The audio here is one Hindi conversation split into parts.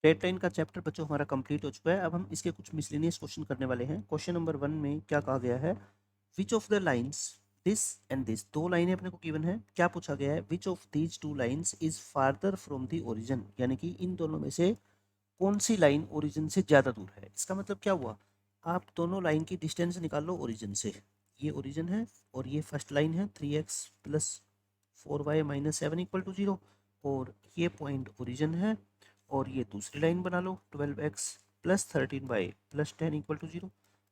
स्ट्रेट लाइन का चैप्टर बच्चों हमारा कंप्लीट हो चुका है। अब हम इसके कुछ मिसलेनियस क्वेश्चन करने वाले हैं। क्वेश्चन नंबर 1 में क्या कहा गया है, which of the lines this and this, दो लाइनें अपने को गिवन है। क्या पूछा गया है, which of these two lines is farther from the origin, यानी कि इन दोनों में से कौन सी लाइन ओरिजिन से ज़्यादा दूर है। इसका मतलब क्या हुआ, आप दोनों लाइन की डिस्टेंस निकाल लो ओरिजिन से। ये ओरिजिन है और ये फर्स्ट लाइन है 3x plus 4y minus 7 equal to 0, और ये पॉइंट ओरिजिन है। और ये दूसरी लाइन बना लो 12x plus 13y plus 10 equal to 0।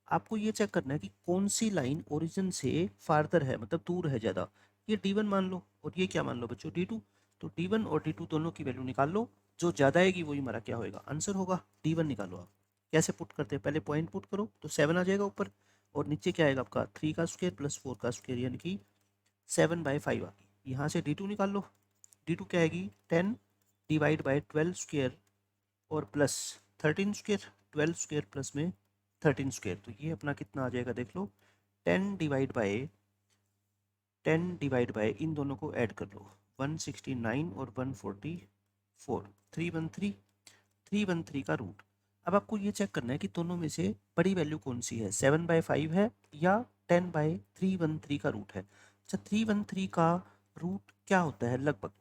आपको ये चेक करना है कि कौन सी लाइन ओरिजिन से फार्दर है, मतलब दूर है ज़्यादा। ये D1 मान लो और ये क्या मान लो बच्चों, D2। तो D1 और D2 दोनों की वैल्यू निकाल लो, जो ज़्यादा आएगी वही हमारा क्या होएगा, आंसर होगा। D1 निकालो आप। कैसे पुट करते हैं, पहले पॉइंट पुट करो तो 7 आ जाएगा ऊपर, और नीचे क्या आएगा आपका 3 का स्क्वायर प्लस 4 का स्क्वायर, यानी कि 7/5 आ गई। यहाँ से D2 निकाल लो। D2 क्या आएगी, 10 डिवाइड बाई 12 स्क्वायर और प्लस 13 स्क्वायर, 12 स्क्वायर प्लस में 13 स्क्वायर, तो ये अपना कितना आ जाएगा देख लो, 10 डिवाइड बाय इन दोनों को ऐड कर लो, 169 और 144, 313, 313 का रूट। अब आपको ये चेक करना है कि दोनों में से बड़ी वैल्यू कौन सी है, 7/5 है या 10/313 का रूट है। अच्छा, 313 का रूट क्या होता है लगभग,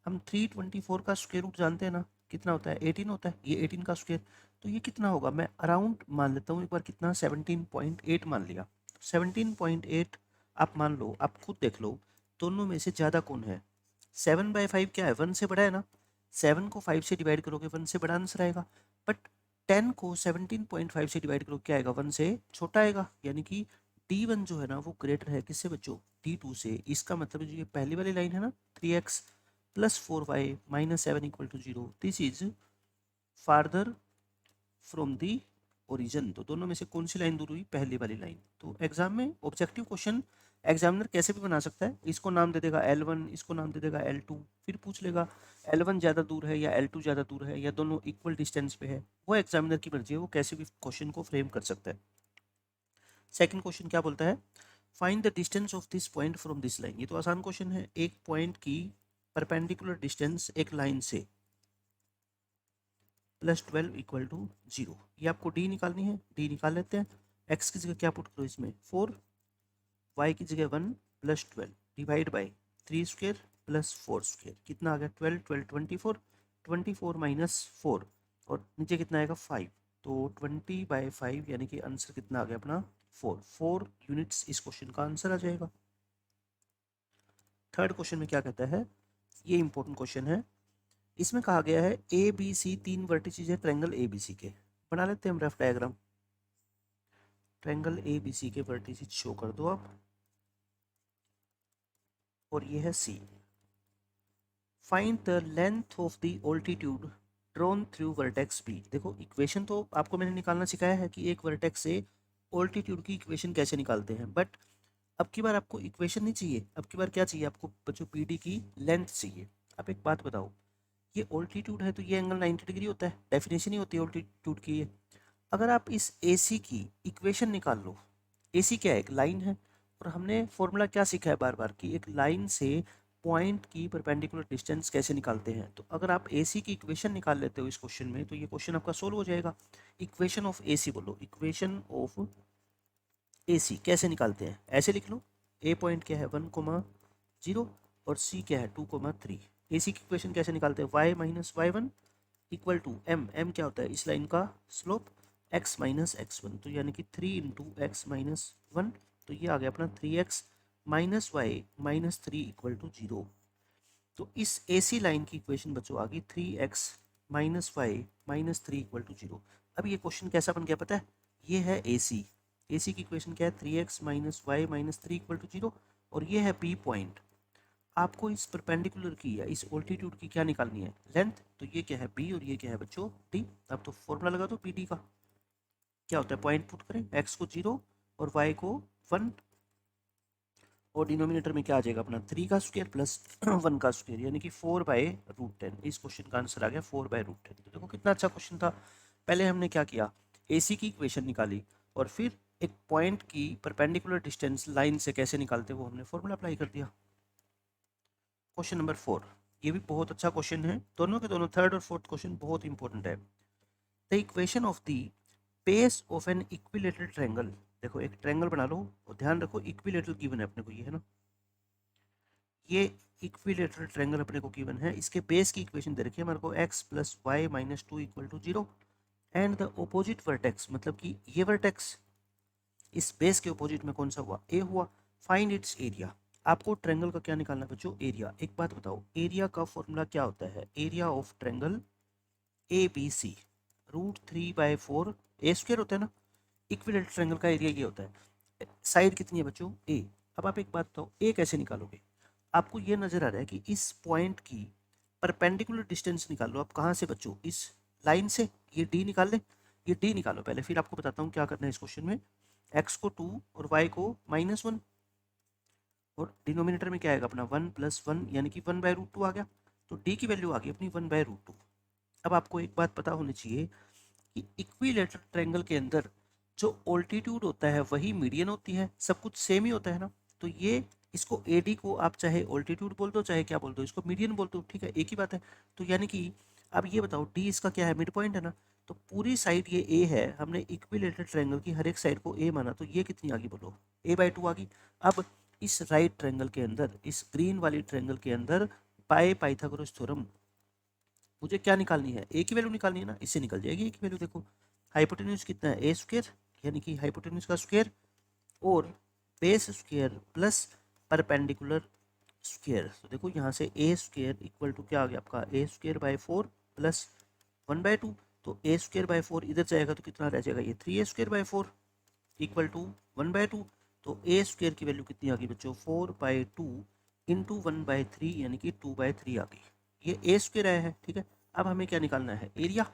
हम 324 का स्क्वायर रूट जानते हैं ना, कितना होता है 18 होता है, ये 18 का स्क्वायर, तो ये कितना होगा, मैं अराउंड मान लेता हूँ एक बार, कितना 17.8 मान लिया। 17.8 आप मान लो, आप खुद देख लो दोनों में से ज़्यादा कौन है। 7/5 क्या है, 1 से बड़ा है ना, 7 को 5 से डिवाइड करोगे 1 से बड़ा आंसर आएगा, बट 10 को 17.5 से डिवाइड करो क्या आएगा, 1 से छोटा आएगा, यानी कि D1 जो है ना वो ग्रेटर है किससे बच्चों, D2 से। इसका मतलब जो ये पहली वाली लाइन है ना 3x plus 4y minus 7 equal to 0, this is farther from the origin. तो दोनों में से कौन सी लाइन दूर हुई, पहली वाली लाइन। तो एग्जाम में ऑब्जेक्टिव क्वेश्चन एग्जामिनर कैसे भी बना सकता है, इसको नाम दे देगा L1, इसको नाम दे देगा L2, फिर पूछ लेगा L1 ज़्यादा दूर है या L2 ज़्यादा दूर है या दोनों इक्वल डिस्टेंस पे है। वो एग्जामिनर की मर्जी है, वो कैसे भी क्वेश्चन को फ्रेम कर सकता है। सेकंड क्वेश्चन क्या बोलता है, find the distance of this point from this line. ये तो आसान क्वेश्चन है, एक पॉइंट की परपेंडिकुलर डिस्टेंस एक लाइन से प्लस 12 इक्वल टू 0। ये आपको डी निकालनी है, डी निकाल लेते हैं। एक्स की जगह क्या पुट करो इसमें 4, वाई की जगह 1 plus 12 divide by 3 square plus 4 square, कितना आ गया 12 12 24, 24 माइनस 4, और नीचे कितना आएगा 5, तो 20/5, यानी कि आंसर कितना आ गया अपना 4 यूनिट्स इस क्वेश्चन का आंसर आ जाएगा। थर्ड क्वेश्चन में क्या कहता है, ये इंपॉर्टेंट क्वेश्चन है। इसमें कहा गया है ए बी सी तीन वर्टिसेज है ट्रायंगल ए बी सी के। बना लेते हैं हम rough diagram. Triangle A B C के वर्टिसेज शो कर दो आप, और ये है C. Find the length of the altitude drawn through vertex B. देखो इक्वेशन तो आपको मैंने निकालना सिखाया है कि एक वर्टेक्स से ऑल्टीट्यूड की इक्वेशन कैसे निकालते हैं, बट अब की बार आपको इक्वेशन नहीं चाहिए, अब की बार क्या चाहिए आपको बच्चों, पीडी की लेंथ चाहिए। अब एक बात बताओ, ये ऑल्टीट्यूड है तो ये एंगल 90 डिग्री होता है, डेफिनेशन ही होती है ऑल्टीट्यूड की ये। अगर आप इस AC की इक्वेशन निकाल लो, AC क्या है, एक लाइन है, और हमने फॉर्मूला क्या सीखा है बार बार कि एक लाइन से पॉइंट की परपेंडिकुलर डिस्टेंस कैसे निकालते हैं। तो अगर आप AC की इक्वेशन निकाल लेते हो इस क्वेश्चन में, तो ये क्वेश्चन आपका सोल्व हो जाएगा। इक्वेशन ऑफ AC बोलो, इक्वेशन ऑफ AC कैसे निकालते हैं, ऐसे लिख लो, A पॉइंट क्या है 1,0 और C क्या है 2,3। AC की इक्वेशन कैसे निकालते हैं, y minus y1 equal to m क्या होता है इस लाइन का स्लोप, x माइनस x1, तो यानी कि 3 इंटू एक्स माइनस 1, तो ये आ गया अपना 3x minus y minus 3 equal to 0। तो इस AC लाइन की इक्वेशन बच्चों आ गई 3x minus y minus 3 equal to 0। अब ये क्वेश्चन कैसा बन गया पता है, ये है AC। AC की इक्वेशन क्या है 3x minus y minus 3 equal to 0, और ये है P पॉइंट। आपको इस परपेंडिकुलर की या इस ऑल्टीट्यूड की क्या निकालनी है, लेंथ। तो ये क्या है बी और ये क्या है बच्चों डी। अब तो फॉर्मूला लगा दो पी डी का, क्या होता है पॉइंट पुट करें, एक्स को 0 और वाई को 1, और डिनोमिनेटर में क्या आ जाएगा अपना 3 का स्क्वायर प्लस 1 का स्क्वायर, यानी कि 4/√10। इस क्वेश्चन का आंसर आ गया 4/√10। तो देखो कितना अच्छा क्वेश्चन था। पहले हमने क्या किया, AC की इक्वेशन निकाली, और फिर एक पॉइंट की परपेंडिकुलर डिस्टेंस लाइन से कैसे निकालते वो हमने फॉर्मूला अप्लाई कर दिया। क्वेश्चन नंबर 4, ये भी बहुत अच्छा क्वेश्चन है, दोनों के दोनों थर्ड और फोर्थ क्वेश्चन बहुत इंपॉर्टेंट है। The equation of the base of an equilateral triangle, देखो एक ट्रायंगल बना लो और ध्यान रखो इक्विलेटरल गिवन है अपने को, ये है ना, ये इक्विलेटरल ट्रायंगल अपने को गिवन है, इसके बेस की इक्वेशन दे रखी है हमारे को x plus y minus two equal to zero and the opposite vertex, मतलब कि ये वर्टेक्स इस बेस के ओपोजिट में कौन सा हुआ, ए हुआ। फाइंड इट्स एरिया, आपको ट्रायंगल का क्या निकालना है बच्चों, एरिया। एक बात बताओ, एरिया का फॉर्मूला क्या होता है, area of triangle A B C √3/4 A square होता है ना, इक्विलेटरल ट्रायंगल का एरिया ये होता है। साइड कितनी है बच्चों, ए। अब आप एक बात बताओ, ए कैसे निकालोगे, आपको ये नजर आ रहा है कि इस पॉइंट की परपेंडिकुलर डिस्टेंस निकाल लो। आप कहाँ से बच्चों, इस लाइन से, ये डी निकाल लें, ये डी निकालो पहले, फिर आपको बताता हूँ क्या करना है इस क्वेश्चन में। एक्स को 2 और वाई को -1, और डिनोमिनेटर में क्या आएगा अपना 1 + 1 यानी कि 1/√2 आ गया, तो डी की वैल्यू आ गई अपनी 1/√2। अब आपको एक बात पता होनी चाहिए कि इक्विलेटरल ट्रायंगल के अंदर जो ऑल्टीट्यूड होता है वही मीडियन होती है, सब कुछ सेम ही होता है ना, तो ये इसको एडी को आप चाहे ऑल्टीट्यूड बोल दो चाहे क्या बोल दो, इसको मीडियन बोल दो, ठीक है, एक ही बात है। तो यानी कि अब ये बताओ डी इसका क्या है, मिड पॉइंट है ना, तो पूरी साइड ये ए है, हमने इक्विलेटरल ट्रायंगल की हर एक साइड को ए माना, तो ये कितनी आ गई बोलो, a/2 आ गई। अब इस राइट ट्रायंगल के अंदर, इस ग्रीन वाली ट्रायंगल के अंदर बाय पाइथागोरस थ्योरम मुझे क्या निकालनी है, ए की वैल्यू निकालनी है ना, इससे निकल जाएगी ए की वैल्यू। देखो हाइपोटेन्यूज कितना है, ए स्क्वायर यानी कि हाइपोटेन्यूज का स्क्वायर और base square plus perpendicular square, तो देखो यहाँ से ए स्क्वायर इक्वल टू क्या आ गया आपका, a²/4 प्लस 1/2, तो a²/4 इधर जाएगा तो कितना रह जाएगा, ये 3a²/4 इक्वल टू 1/2, तो ए स्क्वायर की वैल्यू कितनी आ गई बच्चों, 4/2 इंटू 1/3 यानी कि 2/3 आ गई, ये ए स्क्वायर आया है, ठीक है। अब हमें क्या निकालना है, एरिया।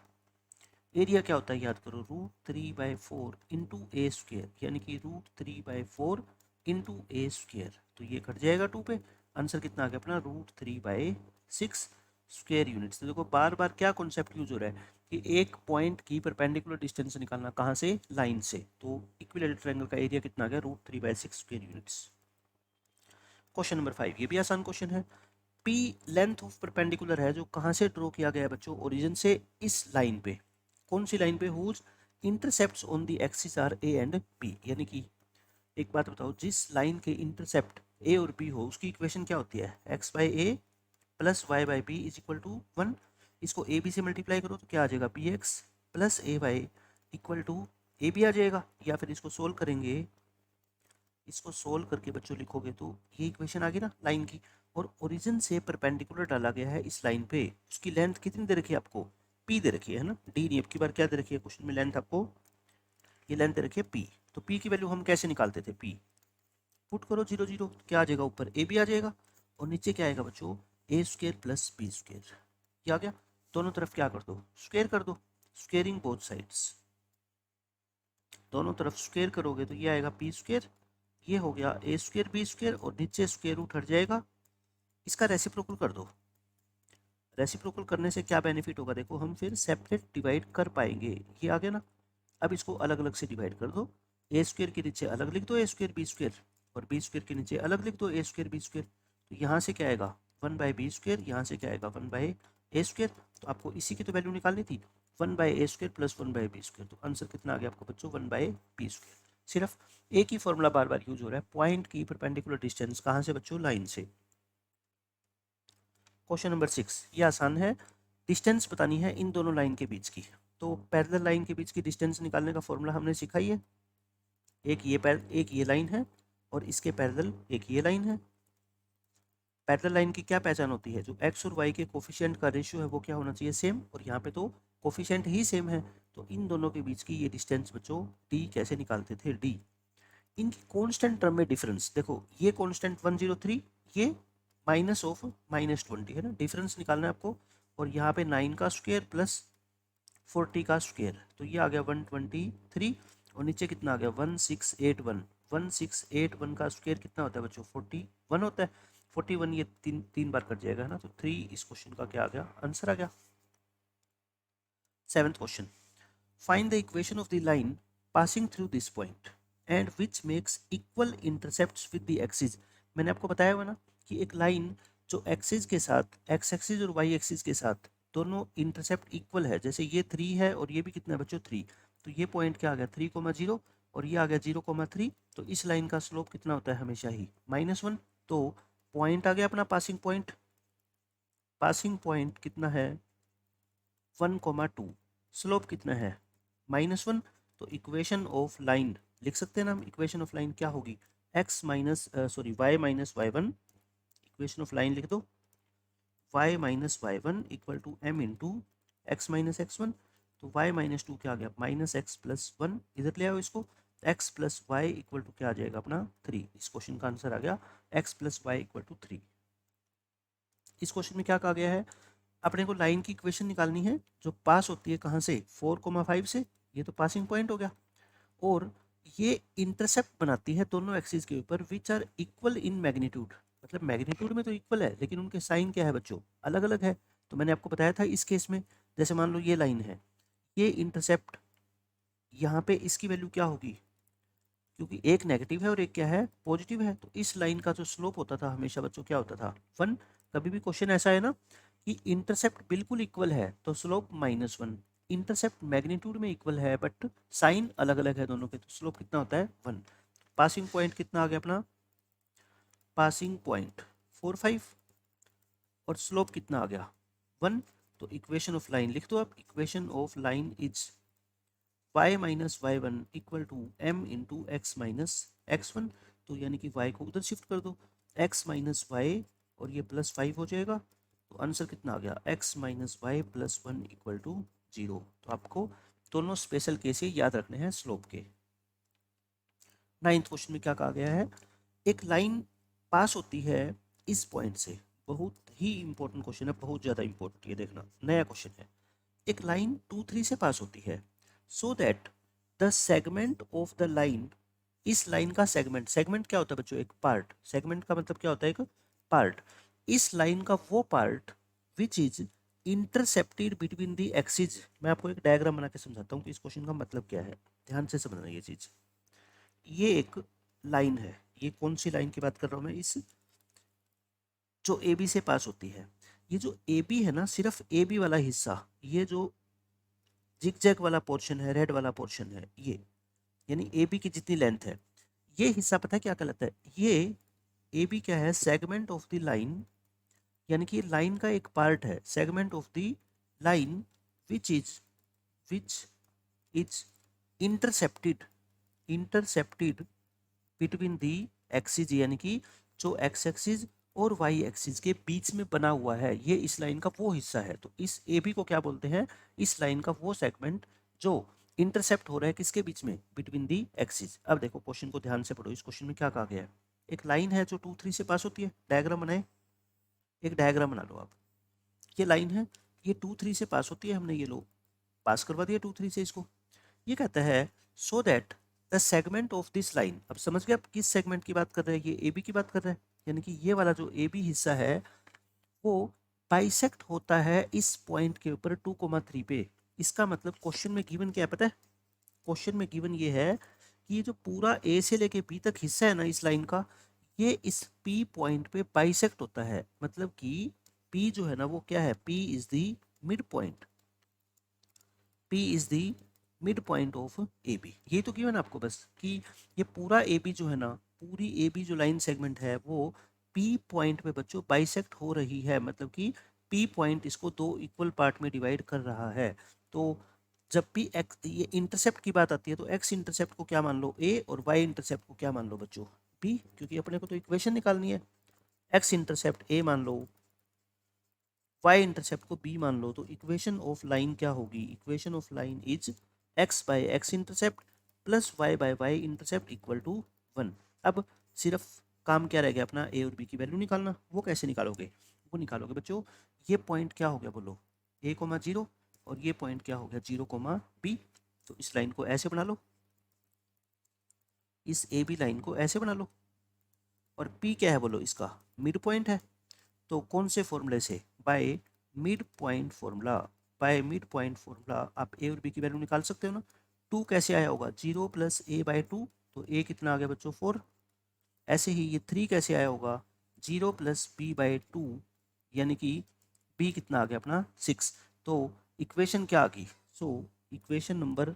एरिया क्या होता है याद करो, √3/4 इंटू ए स्क्वायर यानी कि √3/4 इंटू ए स्क्वायर, तो ये कट जाएगा 2 पे, आंसर कितना आ गया अपना √3/6 स्क्वायर यूनिट्स। तो देखो बार बार क्या कॉन्सेप्ट यूज हो रहा है कि एक पॉइंट की परपेंडिकुलर डिस्टेंस निकालना, कहाँ से, लाइन से, तो इक्विलेटरल ट्रायंगल का एरिया कितना आ गया, √3/6 स्क्वायर यूनिट्स। क्वेश्चन नंबर 5, ये भी आसान क्वेश्चन है। पी लेंथ ऑफ परपेंडिकुलर है जो कहाँ से ड्रॉ किया गया है बच्चों, ओरिजिन से इस लाइन पे, कौन सी लाइन पे, whose intercepts on the axis are A and B, यानी कि एक बात बताओ, जिस लाइन के इंटरसेप्ट ए और बी हो उसकी इक्वेशन क्या होती है, x/a plus y/b is equal to 1। इसको ए बी से मल्टीप्लाई करो तो क्या आ जाएगा, bx plus ay equal to A B आ जाएगा, या फिर इसको सोल्व करेंगे, इसको सोल्व करके बच्चों लिखोगे तो ये इक्वेशन आ गई ना लाइन की, और ओरिजिन से परपेंडिकुलर डाला गया है इस लाइन पे, उसकी लेंथ कितनी दे रखी है आपको, p दे रखी है ना, d नहीं, अब की बार क्या दे रखी है क्वेश्चन में, लेंथ आपको, ये लेंथ दे रखी है p, तो p की वैल्यू हम कैसे निकालते थे, p पुट करो 0 0, क्या आ जाएगा, ऊपर ए बी आ जाएगा और नीचे क्या आएगा बच्चों, a² प्लस b², क्या आ गया, दोनों तरफ क्या कर दो, स्क्वायर कर दो, स्क्वेयरिंग बोथ साइड्स, दोनों तरफ स्क्वायर करोगे तो ये आएगा p², ये हो गया a² b² और नीचे स्क्वायर रूट हट जाएगा, इसका रेसिप्रोकल कर दो। रेसिप्रोकल करने से क्या बेनिफिट होगा, देखो हम फिर सेपरेट डिवाइड कर पाएंगे, ये आ गया ना। अब इसको अलग अलग से डिवाइड कर दो, a² के नीचे अलग लिख दो a² b² और b² के नीचे अलग लिख दो a² b², तो यहाँ से क्या आएगा 1/b², यहाँ से क्या आएगा 1/a², तो आपको इसी की तो वैल्यू निकालनी थी, 1/a² प्लस 1/b², तो आंसर कितना आ गया आपको बच्चों 1/b²। सिर्फ एक ही फॉर्मूला बार बार यूज हो रहा है, पॉइंट की परपेंडिकुलर डिस्टेंस, कहाँ से बच्चों, लाइन से। क्वेश्चन नंबर 6, ये आसान है, डिस्टेंस बतानी है इन दोनों लाइन के बीच की, तो पैरेलल लाइन के बीच की डिस्टेंस निकालने का फॉर्मूला हमने सीखा ही है, एक ये लाइन है और इसके पैरेलल एक ये लाइन है। पैरेलल लाइन की क्या पहचान होती है, जो एक्स और वाई के कोफिशिएंट का रेशियो है वो क्या होना चाहिए, सेम, और यहाँ पे तो कोफिशिएंट ही सेम है, तो इन दोनों के बीच की ये डिस्टेंस बच्चों डी कैसे निकालते थे, डी। इनकी कांस्टेंट टर्म में डिफरेंस देखो, ये कांस्टेंट 103, ये माइनस ऑफ -20 है ना, डिफरेंस निकालना है आपको, और यहाँ पे 9 का स्क्वायर प्लस 40 का स्क्वायर, तो ये आ गया 123, और नीचे कितना आ गया 1681, 1681 का स्क्वायर कितना होता है बच्चों, 41 होता है, 41 ये तीन बार कट जाएगा है ना, तो 3 इस क्वेश्चन का क्या आ गया, आंसर आ गया। 7th question, find the equation of the line passing through this point and which makes equal intercepts with the axis. मैंने आपको बताया हुआ ना कि एक लाइन जो एक्सिस के साथ, एक्स एक्सिस और वाई एक्सिस के साथ दोनों इंटरसेप्ट इक्वल है, जैसे ये 3 है और ये भी कितना है बच्चों 3, तो ये पॉइंट क्या आ गया 3,0 और ये आ गया 0,3, तो इस लाइन का स्लोप कितना होता है हमेशा ही -1। तो पॉइंट आ गया अपना पासिंग पॉइंट, पासिंग पॉइंट कितना है 1,2, स्लोप कितना है -1। तो इक्वेशन ऑफ लाइन लिख सकते हैं ना हम, इक्वेशन ऑफ लाइन क्या होगी y minus y1, equation of line लिख दो y minus y1 equal to m into x minus x1। तो y माइनस 2 क्या आ गया -x+1, इधर ले आओ इसको, x plus y equal to क्या आ जाएगा अपना 3। इस क्वेश्चन का आंसर आ गया x plus y equal to 3। इस क्वेश्चन में क्या कहा गया है, अपने को लाइन की इक्वेशन निकालनी है जो पास होती है कहाँ से 4,5 से, ये तो पासिंग पॉइंट हो गया, और ये इंटरसेप्ट बनाती है दोनों एक्सिस के ऊपर which are equal in magnitude, मतलब मैग्नीट्यूड में तो इक्वल है लेकिन उनके साइन क्या है बच्चों अलग अलग है। तो मैंने आपको बताया था इस केस में, जैसे मान लो ये लाइन है, ये इंटरसेप्ट, यहाँ पे इसकी वैल्यू क्या होगी, क्योंकि एक नेगेटिव है और एक क्या है पॉजिटिव है, तो इस लाइन का जो स्लोप होता था हमेशा बच्चों क्या होता था 1। कभी भी क्वेश्चन ऐसा है ना कि इंटरसेप्ट बिल्कुल इक्वल है तो स्लोप -1, इंटरसेप्ट मैग्नीट्यूड में इक्वल है बट साइन अलग अलग है दोनों के, तो स्लोप कितना होता है 1। पासिंग पॉइंट कितना आ गया अपना, पासिंग पॉइंट 4,5 और स्लोप कितना आ गया 1। तो इक्वेशन ऑफ लाइन लिख दो आप, equation of line is y minus y1 equal to m into x minus x1। तो यानी कि y को उधर शिफ्ट कर दो, x माइनस वाई और ये +5 हो जाएगा, तो आंसर कितना आ गया x minus y plus 1 equal to 0। तो आपको दोनों स्पेशल केस ये याद रखने हैं स्लोप के। 9th क्वेश्चन में क्या कहा गया है, एक लाइन पास होती है इस पॉइंट से, बहुत ही इंपॉर्टेंट क्वेश्चन है, बहुत ज़्यादा इंपॉर्टेंट, ये देखना नया क्वेश्चन है। एक लाइन 2, 3 से पास होती है, so that the segment of the line, इस लाइन का सेगमेंट, सेगमेंट क्या होता है बच्चों एक पार्ट, सेगमेंट का मतलब क्या होता है एक पार्ट, इस लाइन का वो part which is intercepted between the axis. मैं आपको एक डायग्राम बना के समझाता हूँ कि इस क्वेश्चन का मतलब क्या है, ध्यान से समझना ये चीज। ये एक लाइन है, ये कौन सी लाइन की बात कर रहा हूँ मैं, इस जो ए बी से पास होती है, ये जो ए बी है ना सिर्फ ए बी वाला हिस्सा, ये जो जिगजैग वाला पोर्शन है, रेड वाला पोर्शन है, ये यानी ए बी की जितनी लेंथ है, ये हिस्सा पता है क्या कहलाता है, ये ए बी क्या है सेगमेंट ऑफ द लाइन, यानी कि लाइन का एक पार्ट है, segment of the line which is intercepted, intercepted between the axis, यानी कि जो एक्स एक्सिस और वाई एक्सिस के बीच में बना हुआ है, ये इस लाइन का वो हिस्सा है। तो इस ए बी को क्या बोलते हैं, इस लाइन का वो सेगमेंट जो इंटरसेप्ट हो रहा है किसके बीच में, बिटवीन दी एक्सिस। अब देखो क्वेश्चन को ध्यान से पढ़ो, इस क्वेश्चन में क्या कहा गया है, एक लाइन है जो 2, 3 से पास होती है, डायग्राम बनाए, एक डायग्राम बना लो आप, ये लाइन है, ये 2, 3 से पास होती है, हमने ये लो पास करवा दिया 2, 3 से इसको। ये कहता है so that the segment of this line, अब समझ गए आप किस सेगमेंट की बात कर रहे हैं, ये ए बी की बात कर रहे हैं, यानी कि ये वाला जो ए बी हिस्सा है वो बाइसेक्ट होता है इस पॉइंट के ऊपर 2,3 पे। इसका मतलब क्वेश्चन में गिवन क्या है पता है, क्वेश्चन में गिवन ये है कि ये जो पूरा ए से लेके बी तक हिस्सा है ना इस लाइन का, ये इस पी पॉइंट पे बाइसेक्ट होता है, मतलब कि पी जो है ना वो क्या है, P is the mid point, P is the mid point of A B. ये तो गिवन आपको बस कि ये पूरा ए बी जो है ना, पूरी ए बी जो लाइन सेगमेंट है वो पी पॉइंट पे बच्चों बाइसेक्ट हो रही है, मतलब कि पी पॉइंट इसको दो इक्वल पार्ट में डिवाइड कर रहा है। तो जब भी एक्स ये इंटरसेप्ट की बात आती है तो एक्स इंटरसेप्ट को क्या मान लो ए और वाई इंटरसेप्ट को क्या मान लो बच्चों बी, क्योंकि अपने को तो इक्वेशन निकालनी है। एक्स इंटरसेप्ट ए मान लो, वाई इंटरसेप्ट को बी मान लो, तो इक्वेशन ऑफ लाइन क्या होगी, equation of line is x by x intercept plus y by y intercept equal to 1। अब सिर्फ काम क्या रह गया अपना, ए और बी की वैल्यू निकालना। वो कैसे निकालोगे, वो निकालोगे बच्चों, ये पॉइंट क्या हो गया बोलो a,0 और ये पॉइंट क्या हो गया 0,b। तो इस लाइन को ऐसे बना लो, इस ए बी लाइन को ऐसे बना लो, और p क्या है बोलो इसका मिड पॉइंट है। तो कौन से फॉर्मूले से, by mid point formula, by mid point formula आप ए और बी की वैल्यू निकाल सकते हो ना। 2 कैसे आया होगा 0 प्लस a बाय 2, तो a कितना आ गया बच्चों 4। ऐसे ही ये 3 कैसे आया होगा 0 प्लस बी बाई 2, यानी कि b कितना आ गया अपना 6। तो इक्वेशन क्या आ गई? सो इक्वेशन नंबर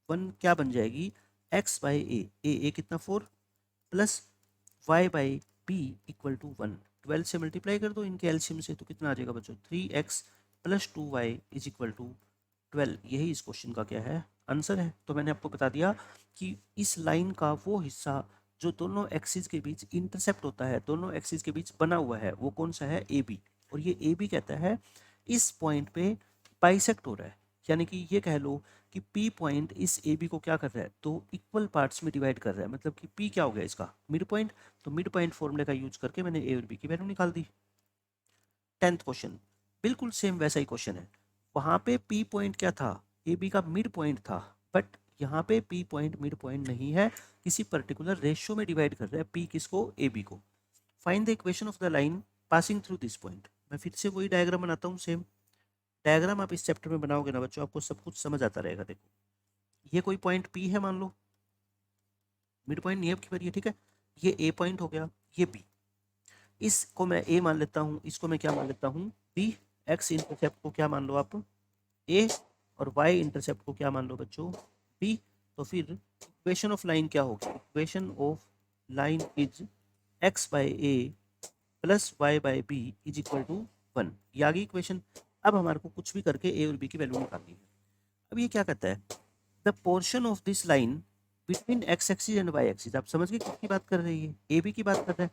1 क्या बन जाएगी? x बाई ए कितना 4 plus y by B equal to 1। 12 से मल्टीप्लाई कर दो इनके एलसीएम से, तो कितना आ जाएगा बच्चों? 3x plus 2y is equal to 12। यही इस क्वेश्चन का क्या है? आंसर है। तो मैंने आपको बता दिया कि इस लाइन का वो हिस्सा जो दोनों एक्सिस के बीच इंटरसेप्ट होता है, दोनों एक्सिस के बीच बना हुआ है, वो कौन सा है? A B. और ये ए बी कहता है इस पॉइंट पे बाइसेक्ट हो रहा है, यानी कि ये कह लो कि पी पॉइंट इस ए बी को क्या कर रहा है? तो इक्वल पार्ट्स में डिवाइड कर रहा है, मतलब कि पी क्या हो गया इसका? Mid point. तो मिड पॉइंट फॉर्मूले का यूज करके मैंने ए और बी की वैल्यू निकाल दी। 10th क्वेश्चन बिल्कुल सेम वैसा ही क्वेश्चन है। वहां पे पी पॉइंट क्या था? ए बी का मिड पॉइंट था। बट यहाँ पे पी पॉइंट मिड पॉइंट नहीं है, किसी पर्टिकुलर रेशियो में डिवाइड कर रहा है पी किसको? ए बी को। Find the equation of the line passing through this point. मैं फिर से वही डायग्राम बनाता हूँ। सेम डायग्राम आप इस चैप्टर में बनाओगे ना बच्चों, आपको सब कुछ समझ आता रहेगा। देखो ये कोई पॉइंट पी है मान लो, मिड पॉइंट नहीं है आपकी बार, ये ठीक है। ये ए पॉइंट हो गया, ये बी। इसको मैं ए मान लेता हूँ, इसको मैं क्या मान लेता हूँ? बी। एक्स इंटरसेप्ट को क्या मान लो आप? ए। और वाई इंटरसेप्ट को क्या मान लो बच्चों? बी। तो फिर इक्वेशन ऑफ लाइन क्या होगी? Equation of line is x by A plus y by B is equal to 1। ये आ गई इक्वेशन। अब हमारे को कुछ भी करके ए और बी की वैल्यू निकालनी है। अब ये क्या कहता है? The portion of this line between x axis and y axis. आप समझ गए किसकी बात कर रही है? ए बी की बात कर रहा है।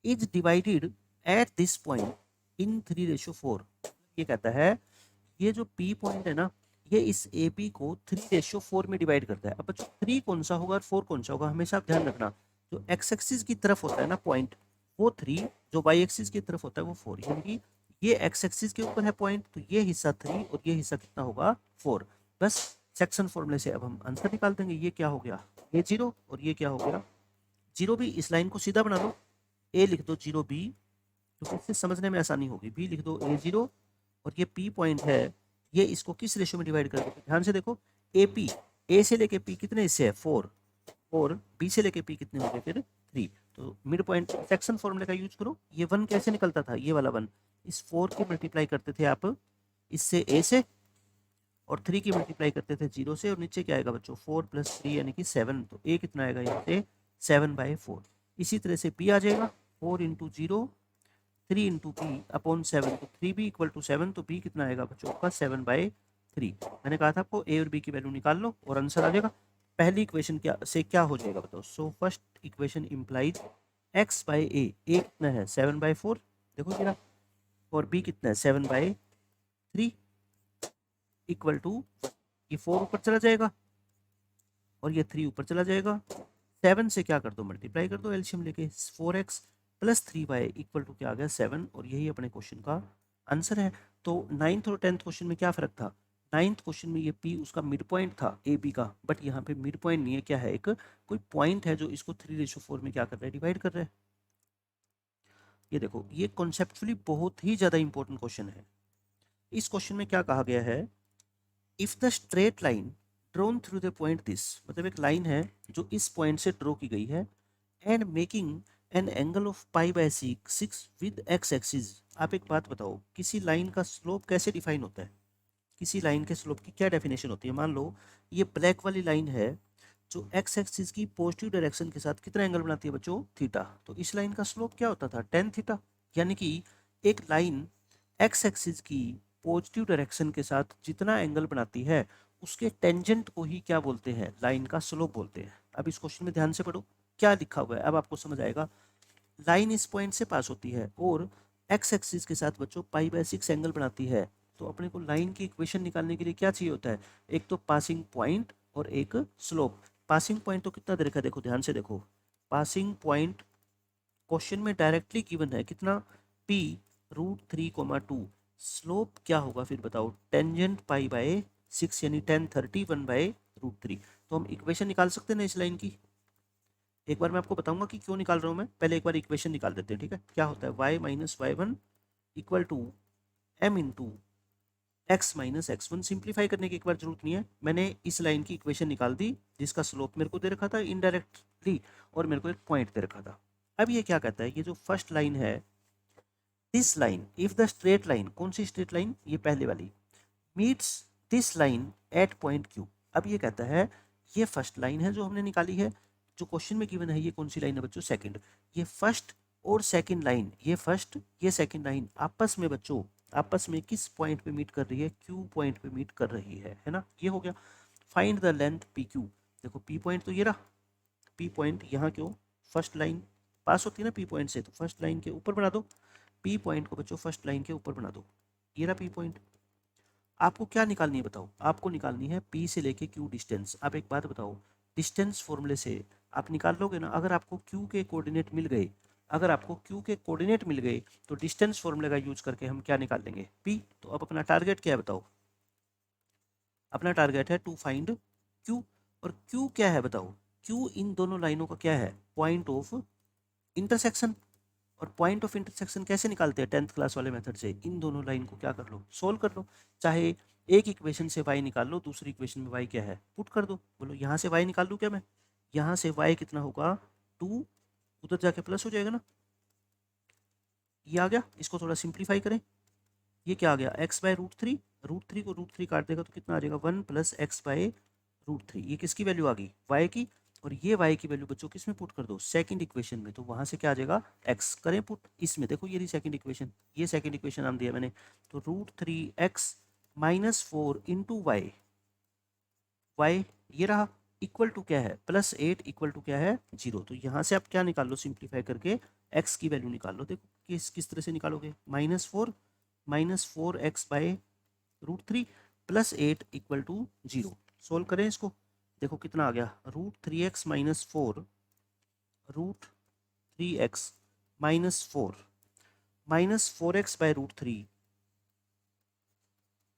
Is divided at this point in 3:4। ये कहता है ये जो पी पॉइंट है ना, ये इस ए पी को 3:4 में डिवाइड करता है। अब बच्चों 3 कौन सा होगा और 4 कौन सा होगा, हमेशा आप ध्यान रखना। जो एक्स एक्सिस की तरफ होता है ना पॉइंट, वो 3, जो वाई एक्सिस की तरफ होता है वो 4। यानी कि ये एक्स एक्सिस के ऊपर है पॉइंट, तो ये हिस्सा 3 और ये हिस्सा कितना होगा? 4। बस सेक्शन फॉर्मूले से अब हम आंसर निकाल देंगे। ये क्या हो गया? ये 0 और ये क्या हो गया? 0 भी। इस लाइन को सीधा बना लो, ए लिख दो 0 बी, तो इससे समझने में आसानी होगी। बी लिख दो ए 0, और ये पी पॉइंट है, ये इसको किस रेशियो में डिवाइड कर दो? ध्यान से देखो, ए पी, ए से लेके पी कितने हिस्से है? 4। और बी से लेके पी कितने हो गए फिर? 3। तो मिड पॉइंट सेक्शन फॉर्मूले का यूज करो। ये 1 कैसे निकलता था? ये वाला 1 इस 4 की मल्टीप्लाई करते थे आप इससे ए से, और 3 की मल्टीप्लाई करते थे 0 से, और नीचे क्या आएगा बच्चों? 4 प्लस 3 यानी कि 7। तो ए कितना आएगा यहाँ पे? 7/4। इसी तरह से बी आ जाएगा 4 इंटू 0 3 इंटू बी अपॉन 7। तो 3b इक्वल टू 7। तो बी कितना आएगा बच्चों आपका? 7/3। मैंने कहा था आपको ए और बी की वैल्यू निकाल लो और आंसर आ जाएगा। पहली इक्वेशन क्या से क्या हो जाएगा बताओ? So first equation implies x by A कितना है? 7/4 देखो जरा, और बी कितना है? 7/3 इक्वल टू, ये 4 ऊपर चला जाएगा और ये 3 ऊपर चला जाएगा। 7 से क्या कर दो? मल्टीप्लाई कर दो एलसीएम लेके। 4x plus 3y equal to क्या आ गया? 7। और यही अपने क्वेश्चन का आंसर है। तो 9th और 10th क्वेश्चन में क्या फर्क था? 9th क्वेश्चन में ये p उसका मिड पॉइंट था ए बी का, बट यहाँ पे मिड पॉइंट नहीं है। क्या है? एक कोई पॉइंट है जो इसको 3:4 में क्या कर रहा है? डिवाइड कर रहा है। ये देखो, ये कॉन्सेप्चुअली बहुत ही ज्यादा इंपॉर्टेंट क्वेश्चन है। इस क्वेश्चन में क्या कहा गया है? If the straight line drone through the point this, मतलब एक लाइन है जो इस पॉइंट से ड्रॉ की गई है, and making an angle of π/6 with x axis. आप एक बात बताओ, किसी लाइन का स्लोप कैसे डिफाइन होता है? किसी लाइन के स्लोप की क्या डेफिनेशन होती है? मान लो ये ब्लैक वाली लाइन है जो एक्स एक्सिस की पॉजिटिव डायरेक्शन के साथ कितना एंगल बनाती है बच्चों? थीटा। तो इस लाइन का स्लोप क्या होता था? tan theta. यानी कि एक लाइन एक्स एक्सिस की पॉजिटिव डायरेक्शन के साथ जितना एंगल बनाती है, उसके टेंजेंट को ही क्या बोलते हैं? लाइन का स्लोप बोलते हैं। अब इस क्वेश्चन में ध्यान से पढ़ो क्या लिखा हुआ है, अब आपको समझ आएगा। लाइन इस पॉइंट से पास होती है और एक्स एक्सिस के साथ बच्चों π/6 एंगल बनाती है। तो अपने को लाइन की इक्वेशन निकालने के लिए क्या चाहिए होता है? एक तो पासिंग पॉइंट और एक स्लोप। पासिंग पॉइंट तो कितना दे रखा है? देखो ध्यान से देखो, पासिंग पॉइंट क्वेश्चन में डायरेक्टली गिवन है कितना? p√3,2। स्लोप क्या होगा फिर बताओ? टेंजेंट π/6 यानी tan 30 1/√3। तो हम इक्वेशन निकाल सकते हैं ना इस लाइन की। एक बार मैं आपको बताऊंगा कि क्यों निकाल रहा हूं मैं, पहले एक बार इक्वेशन निकाल देते हैं, ठीक है? क्या होता है? y-y1 equal to m into x-x1। Simplify करने की एक बार जरूरत नहीं है, मैंने इस लाइन की इक्वेशन निकाल दी जिसका स्लोप मेरे को दे रखा था इनडायरेक्टली, और मेरे को एक पॉइंट दे रखा था। अब ये क्या कहता है, ये जो फर्स्ट लाइन है, this line if the straight line, कौन सी स्ट्रेट लाइन, ये पहले वाली, meets this line at point Q. अब ये कहता है ये फर्स्ट लाइन है जो हमने निकाली है, जो क्वेश्चन में गिवन है, ये कौन सी लाइन है बच्चों, सेकंड। ये फर्स्ट और सेकंड लाइन, ये फर्स्ट ये सेकंड लाइन आपस में बच्चों, आपस में किस पॉइंट पे मीट कर रही है, क्यू पॉइंट पे मीट कर रही है ना, ये हो गया। Find the length P Q. देखो पी पॉइंट तो ये रहा, पी पॉइंट यहाँ क्यों, फर्स्ट लाइन पास होती है ना पी पॉइंट से, तो फर्स्ट लाइन के ऊपर बना दो, पी पॉइंट को बच्चों फर्स्ट लाइन के ऊपर बना दो, ये रहा पी पॉइंट। आपको क्या निकालनी है बताओ, आपको निकालनी है पी से लेके क्यू डिस्टेंस। आप एक बात बताओ, डिस्टेंस फॉर्मूले से आप निकाल लोगे ना, अगर आपको क्यू के कोऑर्डिनेट मिल गए, अगर आपको क्यू के कोऑर्डिनेट मिल गए तो डिस्टेंस फॉर्मूले का यूज करके हम क्या निकाल लेंगे, पी। तो अब अपना टारगेट क्या है बताओ, अपना टारगेट है टू फाइंड क्यू। और क्यू क्या है बताओ, क्यू इन दोनों लाइनों का क्या है, पॉइंट ऑफ इंटरसेक्शन। और पॉइंट ऑफ इंटरसेक्शन कैसे निकालते हैं, 10th क्लास वाले मेथड से, इन दोनों लाइन को क्या कर लो, सोल्व कर लो। चाहे एक इक्वेशन से y निकाल लो, दूसरी इक्वेशन में y क्या है पुट कर दो। बोलो यहाँ से y निकाल लूँ क्या मैं, यहाँ से y कितना होगा 2, उधर जाके प्लस हो जाएगा ना, ये आ गया। इसको थोड़ा सिंप्लीफाई करें, ये क्या आ गया x बाय √3, √3 को √3 काट देगा तो कितना आ जाएगा 1 + x बाय √3। ये किसकी वैल्यू आ गई, y की। और ये y की वैल्यू बच्चों किस में पुट कर दो, सेकंड इक्वेशन में। तो वहां से क्या आ जाएगा x, करें पुट इसमें। देखो ये रही सेकंड इक्वेशन, ये सेकंड इक्वेशन नाम दिया मैंने। तो √3x - 4 × y ये रहा, इक्वल टू क्या है +8, इक्वल टू क्या है 0। तो यहाँ से आप क्या निकाल लो, सिंप्लीफाई करके x की वैल्यू निकाल लो। देखो किस तरह से निकालोगे, -4 बाय √3 +8 इक्वल टू 0। सोल्व करें इसको, देखो कितना आ गया, √3x - 4, √3x - 4 -4x बाय √3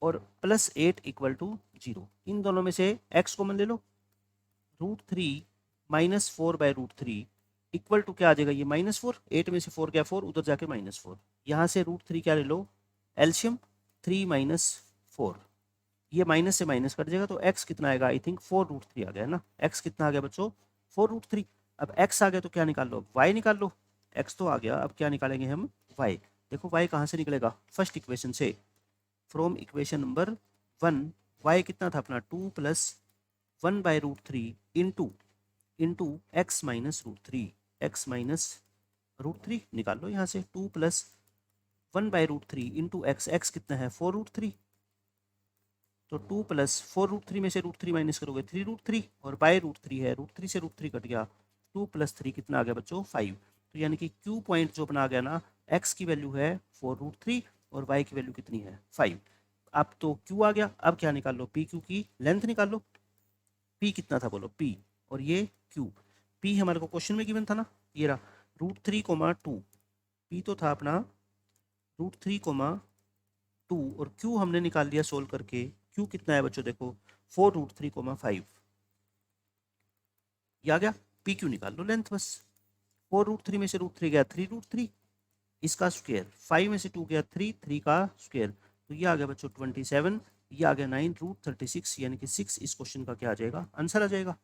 और +8 इक्वल टू 0। इन दोनों में से x कॉमन ले लो, √3 - 4 बाय √3 इक्वल टू क्या आ जाएगा, ये -4, 8 में से 4 क्या 4, उधर जाके -4। यहाँ से √3 क्या ले लो, एल्शियम 3 - 4, ये माइनस से माइनस कट जाएगा तो x कितना आएगा, आई थिंक 4√3 आ गया है ना। x कितना आ गया बच्चों 4√3। अब x आ गया तो क्या निकाल लो, y निकाल लो। x तो आ गया, अब क्या निकालेंगे हम, y। देखो y कहाँ से निकलेगा, फर्स्ट इक्वेशन से, फ्रॉम इक्वेशन नंबर 1। y कितना था अपना 2 + 1 बाय √3 इंटू x - √3, x - √3 निकाल लो यहाँ से, 2 + 1 बाय √3 इंटू x कितना है 4√3। तो 2 + 4√3 में से √3 माइनस करोगे 3√3, और बाय √3 है, √3 से √3 कट गया, 2 + 3 कितना आ गया बच्चों 5। तो यानी कि क्यू पॉइंट जो अपना आ गया ना, x की वैल्यू है 4√3 और y की वैल्यू कितनी है 5। अब तो क्यू आ गया, अब क्या निकाल लो, पी क्यू की लेंथ निकाल लो। पी कितना था बोलो, पी और ये क्यू। पी हमारे को क्वेश्चन में गिवन था ना, ये रहा √3, 2। पी तो था अपना √3, 2 और क्यू हमने निकाल लिया सोल्व करके। क्यू कितना है बच्चों देखो 4√3, 5। ये आ गया, पी क्यू निकाल लो लेंथ बस। 4√3 में से √3 गया 3√3, इसका स्क्वायर, 5 में से 2 गया 3, 3 का स्क्वायर। तो ये आ गया बच्चों 27, ये आ गया 9 √36, यानी कि 6 इस क्वेश्चन का क्या आ जाएगा, आंसर आ जाएगा।